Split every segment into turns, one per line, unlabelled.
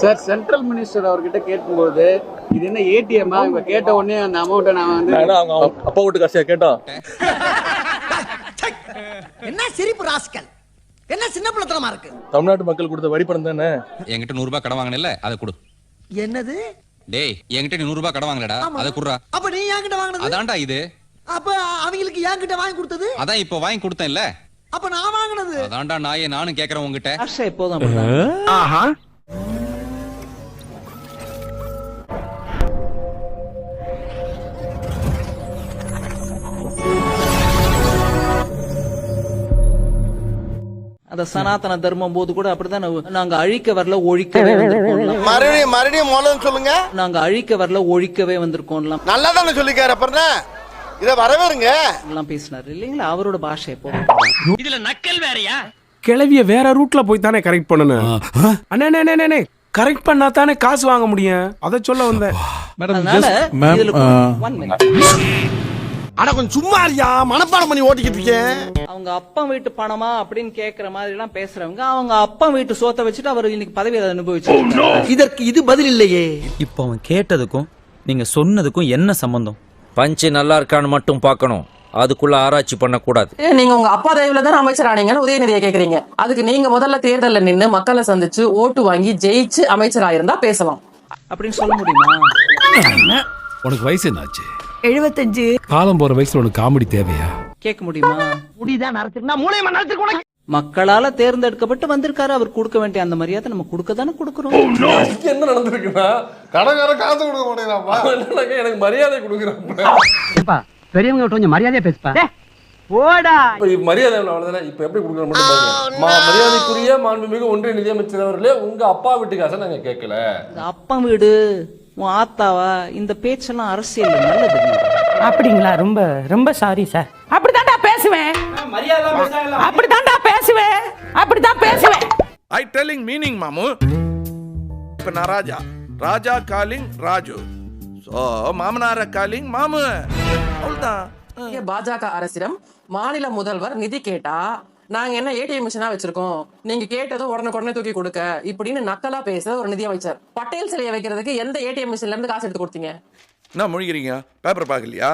Sir central minister அவர்கிட்ட கேட்கும்போது இது என்ன ஏடிஎம்மா இவங்க கேட்ட உடனே அந்த அமௌண்ட்டை நான் வந்து
அவங்க அப்பா வீட்டு காசியா கேட்டோம்.
என்ன சிரிப்பு ராஸ்கல், என்ன சின்ன பிள்ளைத்தனமா இருக்கு.
தமிழ்நாட்டு மக்கள் கொடுத்த வரி பணம் தானே.
என்கிட்ட 100 ரூபாய் கடன் வாங்கினல, அதை கொடு.
என்னது?
டேய், என்கிட்ட நீ 100 ரூபாய் கடன் வாங்கலடா, அதை குடுறா.
அப்ப நீ என்கிட்ட வாங்குனது?
அதான்டா இது.
அப்ப அவங்களுக்கு என்கிட்ட வாங்கி கொடுத்தது?
அதான் இப்போ வாங்கி கொடுத்தேன்ல.
அப்ப நான் வாங்குனது?
அதான்டா நானும் கேக்குறேன் உங்ககிட்ட.
ஆஷா எப்போதும் அப்படிதான்.
ஆஹா.
அந்த சனாதன தர்மம் போது கூட அப்படிதான் நாங்க அழிக்க வரல ஒழிக்கவே வந்திருக்கோம்.
மறுபடியும் மோளம் சொல்லுங்க.
நாங்க அழிக்க வரல ஒழிக்கவே வந்திருக்கோம்.
நல்லா தானே சொல்லிக்காரு. அப்புறம் இத வரவேறுங்க
எல்லாம் பேசினாரு இல்லீங்களா, அவரோட பாஷை எப்போ.
இதுல நக்கல் வேறயா?
கிளவிய வேற ரூட்ல போய் தானே கரெக்ட் பண்ணணும். அண்ணே கரெக்ட் பண்ணா தானே காசு வாங்க முடியும். அத சொல்ல வந்தேன்.
ஆனா கொஞ்சம் சும்மா இருக்கியா, மனப்பாடம் பண்ணி ஓட்டிக்கிட்டு இருக்கேன்.
அவங்க அப்பா வீட்டு பணமா அப்படின்னு கேக்குற மாதிரி எல்லாம் பேசுறவங்க அவங்க அப்பா வீட்டு சோத்தை வச்சுட்டு அவர் இன்னைக்கு பதவியை அனுபவிச்சு.
இதற்கு இது பதில் இல்லையே.
இப்போ அவன் கேட்டதுக்கும் நீங்க சொன்னதுக்கும் என்ன சம்பந்தம்?
பஞ்சு நல்லா இருக்கான்னு மட்டும் பார்க்கணும், அதுக்குள்ள ஆராய்ச்சி பண்ணக்கூடாது.
நீங்க உங்க அப்பா தயவுல தான் அமைச்சர் ஆனீங்கன்னு உதயநிதியை கேக்குறீங்க. அதுக்கு நீங்க முதல்ல தேர்தல்ல நின்னு மக்களை சந்திச்சு ஓட்டு வாங்கி ஜெயிச்சு அமைச்சரா இருந்தா பேசலாம்
அப்படின்னு சொல்ல முடியுமா?
உனக்கு வயசு என்னாச்சு?
75.
காலம் போற வயசுல உனக்கு காமெடி தேவையா?
கேட்க முடியுமா?
முடிதான் நடத்திருந்தா மூளையமா நடத்திருக்கணும்.
மக்களால தேர்ந்தெடுக்கப்பட்டு வந்திருக்காரு. அவர் கொடுக்க வேண்டிய அந்த மரியாதை நம்ம கொடுக்க தானே கொடுக்குறோம்.
என்ன நடந்திருக்குன்னா கடைக்கார காசு கொடுக்க மாட்டேங்கிறான், எனக்கு மரியாதை கொடுக்குறான்.
பெரியவங்க கொஞ்சம் மரியாதையா பேசுப்பா. போடா.
மரியாதை அவ்வளவுதானே. இப்ப எப்படி கொடுக்குற மட்டும் பாருங்க. மரியாதைக்குரிய மாண்புமிகு ஒன்றிய நிதியமைச்சர் அவர்களே, உங்க அப்பா வீட்டு காசை நாங்க கேட்கல.
அப்பா வீடு உன் ஆத்தாவா, இந்த பேச்செல்லாம் அரசியல் நல்லது
அப்படிங்களா? ரொம்ப ரொம்ப சாரி சார். அப்படித்தான்டா பேசுவேன், அப்படித்தான்டா பேசுவேன், அப்படித்தான் பேசுவேன்.
ஐ டெல்லிங் மீனிங் மாமு. இப்ப நான் ராஜா காலிங் ராஜு, சோ மாமனார காலிங் மாமு, அவ்வளவுதான்.
பாஜக அரசிடம் மாநில முதல்வர் நிதி கேட்டா நாங்க என்ன ஏடிஎம் மிஷினா வச்சிருக்கோம், நீங்க கேட்டதும் உடனே தூக்கி கொடுக்க இப்படின்னு நக்கலா பேச ஒரு நிதி அமைச்சர். பட்டேல் சிலையை வைக்கிறதுக்கு எந்த ஏடிஎம் மிஷின்ல இருந்து காசு எடுத்து கொடுத்தீங்க?
என்ன முழிக்கிறீங்க, பேப்பர் பாக்கலையா?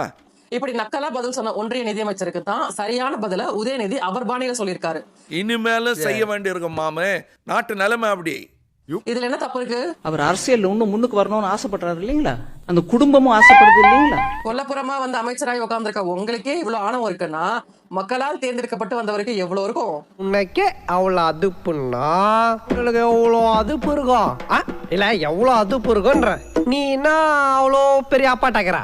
இப்படி நக்கலா பதில் சொன்ன ஒன்றிய நிதியமைச்சருக்கு தான் சரியான பதில உதயநிதி அவர் பாணியில சொல்லியிருக்காரு.
இனிமேல செய்ய வேண்டி இருக்கும் மாமு, நாட்டு நிலைமை அப்படி.
இதுல என்ன தப்பு இருக்கு?
அவர் அரசியல் இன்னும் முன்னுக்கு வரணும்னு ஆசைப்படுறாரு இல்லீங்களா, அந்த குடும்பமும் ஆசைப்படுது இல்லீங்களா.
கொல்லப்புறமா வந்து அமைச்சராக உட்கார்ந்துருக்க உங்களுக்கே இவ்வளவு ஆணவம் இருக்குன்னா மக்களால் தேர்ந்தெடுக்கப்பட்டு வந்தவருக்கு எவ்வளவு இருக்கும்?
உன்னைக்கு அவ்வளவு அதுப்புன்னா உங்களுக்கு எவ்வளவு அதுப்பு இருக்கும் இல்ல, எவ்வளவு அதுப்பு இருக்குன்ற நீ என்ன அவ்வளோ பெரிய அப்பாட்டாக்கிறா?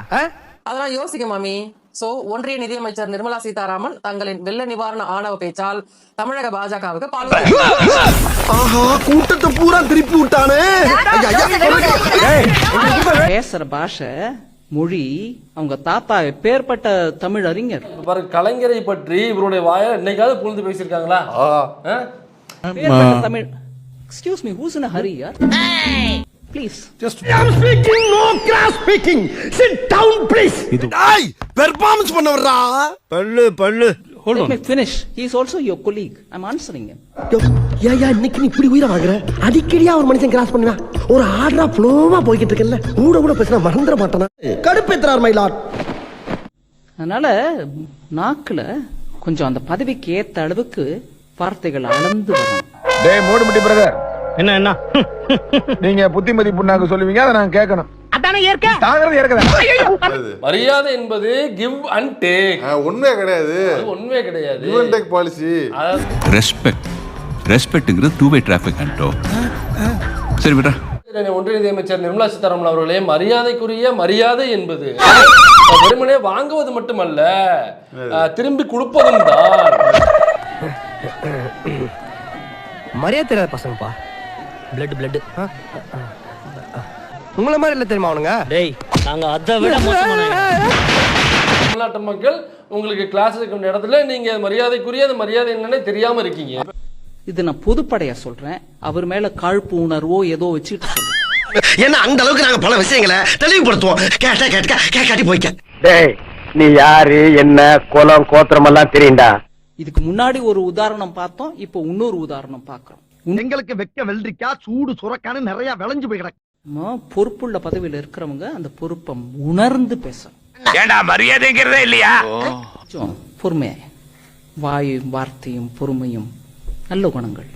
அதெல்லாம் யோசிக்க மாமி. சோ ஒன்றிய நிதியமைச்சர் நிர்மலா சீதாராமன் தங்களின் வெள்ள நிவாரண ஆணவ பேச்சால் தமிழக பாஜகவுக்கு
கூட்டத்தை பூரா திருப்பி விட்டானே.
பேசுற பாஷை மொழி அவங்க தாத்தா பேர்பட்ட தமிழ் அறிஞர்.
பாருங்க, கலைஞரை பற்றி இவருடைய வாயால் என்னைக்காவது புரிந்து பேசியிருக்காங்களா?
Tamil. Excuse me, who's in a hurry yaar? Please.
Just I'm speaking, no cross speaking. Sit down please. Hey, performance பண்ணவரா. பல்லு.
Let me finish. He is also your colleague. I'm answering him.
ஏயா இன்னைக்கு நீ இப்படி உயிரை வாங்குற? அடிக்கடியா ஒரு மனுஷன் கிராஸ் பண்ணுவான். ஒரு ஆர்டரா ஃப்ளோவா போய்கிட்டு இருக்கல, கூட பேசினா மறந்துட மாட்டானா? கடுப்பேத்துறார் மயிலாட்.
அதனால நாக்குல கொஞ்சம் அந்த பதவிக்கு ஏத்த அளவுக்கு வார்த்தைகள் அளந்து வரும்.
டேய் மோடுமட்டி பிரதர்,
என்ன
நீங்க புத்திமதி புண்ணாக்கு சொல்லுவீங்க, அதை நான் கேட்கணும்.
அதானே ஏற்க
தாங்கிறது ஏற்கதா?
மரியாதை என்பது கிவ் அண்ட் டேக்.
உண்மையே கிடையாது,
உண்மையே கிடையாது.
Give and take policy.
ரெஸ்பெக்ட்ங்கிறது டூ வே டிராஃபிக் அண்டோ. சரி விட்றா.
ஒன்றிய நிதியமைச்சர் நிர்மலா சீதாராமன் அவர்களே, மரியாதைக்குரிய மரியாதை என்பது வெறுமனே வாங்குவது மட்டுமல்ல, திரும்பி கொடுப்பதும் தான்.
மரியாதை தெரியாத பசங்கப்பா. பிளட் உங்களை மாதிரி இல்ல தெரியுமா அவனுங்க? டேய் நாங்க அதை விட
தமிழ்நாட்டு மக்கள் உங்களுக்கு கிளாஸ் இருக்க இடத்துல நீங்க மரியாதைக்குரிய அந்த மரியாதை என்னன்னு தெரியாம இருக்கீங்க.
இது நான் பொதுப்படையா சொல்றேன், அவர் மேல காழ்ப்பு உணர்வோ ஏதோ வச்சுட்டு சொல்றேன்.
ஏன்னா அந்த அளவுக்கு நாங்க பல விஷயங்களை தெளிவுபடுத்துவோம். கேட்டி போய்க்க.
டேய் நீ யாரு, என்ன குலம் கோத்திரம் எல்லாம் தெரியும்டா.
இதுக்கு முன்னாடி ஒரு உதாரணம் பார்த்தோம், இப்போ இன்னொரு உதாரணம் பார்க்கிறோம்.
எங்களுக்கு வெக்க வெள்ளரிக்கா சூடு சுரக்கான்னு நிறைய விளைஞ்சு போய் கிடக்கு.
பொறுப்புள்ள பதவியில இருக்கிறவங்க அந்த பொறுப்பை உணர்ந்து பேசணும்.
ஏண்டா மரியாதைங்கிறதே இல்லையா?
கொஞ்சம் பொறுமையா, வாயும் வார்த்தையும் பொறுமையும் நல்ல குணங்கள்.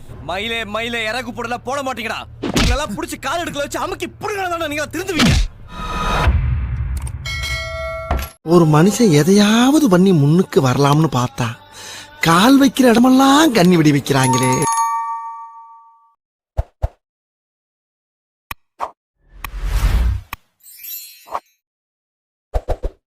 மயிலே இறகு போடல போட மாட்டீங்கடா. உங்களெல்லாம் புடிச்சு கால் எடுக்கல வச்சு அமுக்கி புடுங்கறதானே நீங்க திருந்துவீங்க. ஒரு மனுஷன் எதையாவது பண்ணி முன்னுக்கு வரலாம்னு பார்த்தா கால் வைக்கிற இடமெல்லாம் கண்ணி விடி வைக்கிறாங்களே.